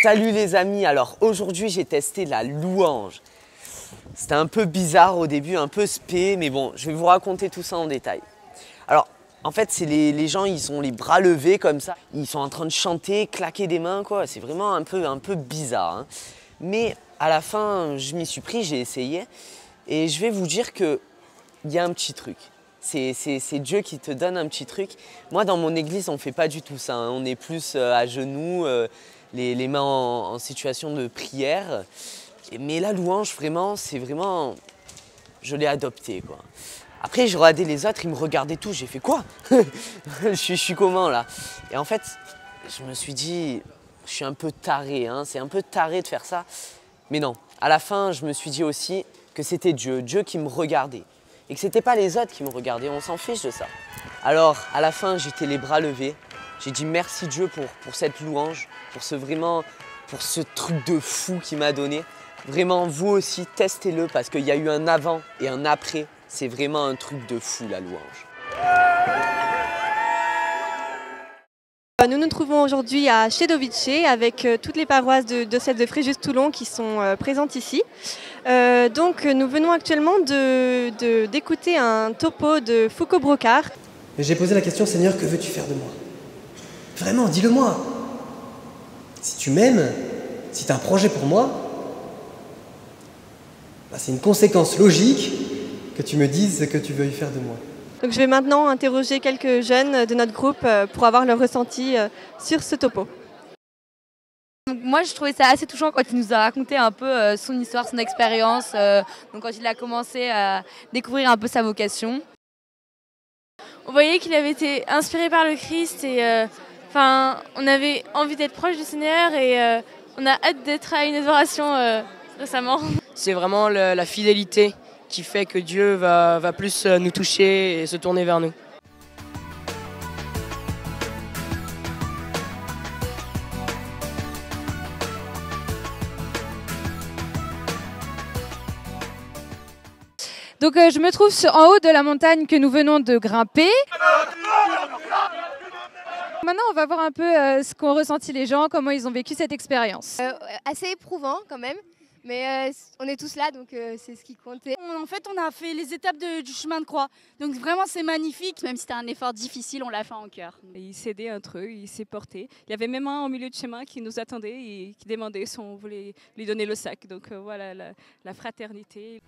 Salut les amis, alors aujourd'hui j'ai testé la louange. C'était un peu bizarre au début, un peu spé, mais bon, je vais vous raconter tout ça en détail. Alors, en fait, c'est les gens, ils ont les bras levés comme ça. Ils sont en train de chanter, claquer des mains, quoi. C'est vraiment un peu bizarre, hein. Mais à la fin, je m'y suis pris, j'ai essayé. Et je vais vous dire qu'il y a un petit truc. C'est Dieu qui te donne un petit truc. Moi, dans mon église, on ne fait pas du tout ça, hein. On est plus à genoux, les mains en situation de prière. Mais la louange, vraiment, c'est vraiment... Je l'ai adopté, quoi. Après, je regardais les autres, ils me regardaient tous. J'ai fait quoi? je suis comment, là? Et en fait, je me suis dit, je suis un peu taré, hein. C'est un peu taré de faire ça. Mais non, à la fin, je me suis dit aussi que c'était Dieu qui me regardait. Et que ce n'était pas les autres qui me regardaient, on s'en fiche de ça. Alors, à la fin, j'étais les bras levés. J'ai dit merci Dieu pour cette louange, pour ce truc de fou qu'il m'a donné. Vraiment, vous aussi, testez-le parce qu'il y a eu un avant et un après. C'est vraiment un truc de fou, la louange. Nous nous trouvons aujourd'hui à Chedovice avec toutes les paroisses de celles de Fréjus-Toulon qui sont présentes ici. Donc nous venons actuellement d'écouter un topo de Foucault-Brocard. J'ai posé la question, Seigneur, que veux-tu faire de moi? Vraiment, dis-le-moi. Si tu m'aimes, si tu as un projet pour moi, bah, c'est une conséquence logique que tu me dises ce que tu veux y faire de moi. Donc je vais maintenant interroger quelques jeunes de notre groupe pour avoir leur ressenti sur ce topo. Donc moi je trouvais ça assez touchant quand il nous a raconté un peu son histoire, son expérience, donc quand il a commencé à découvrir un peu sa vocation. On voyait qu'il avait été inspiré par le Christ et on avait envie d'être proche du Seigneur et on a hâte d'être à une adoration récemment. C'est vraiment la fidélité qui fait que Dieu va plus nous toucher et se tourner vers nous. Donc je me trouve en haut de la montagne que nous venons de grimper. Maintenant, on va voir un peu ce qu'ont ressenti les gens, comment ils ont vécu cette expérience. Assez éprouvant quand même, mais on est tous là, donc c'est ce qui comptait. En fait, on a fait les étapes du chemin de croix, donc vraiment c'est magnifique. Même si c'était un effort difficile, on l'a fait en cœur. Il s'aidait entre eux, il s'est porté. Il y avait même un au milieu du chemin qui nous attendait et qui demandait si on voulait lui donner le sac. Donc voilà, la fraternité.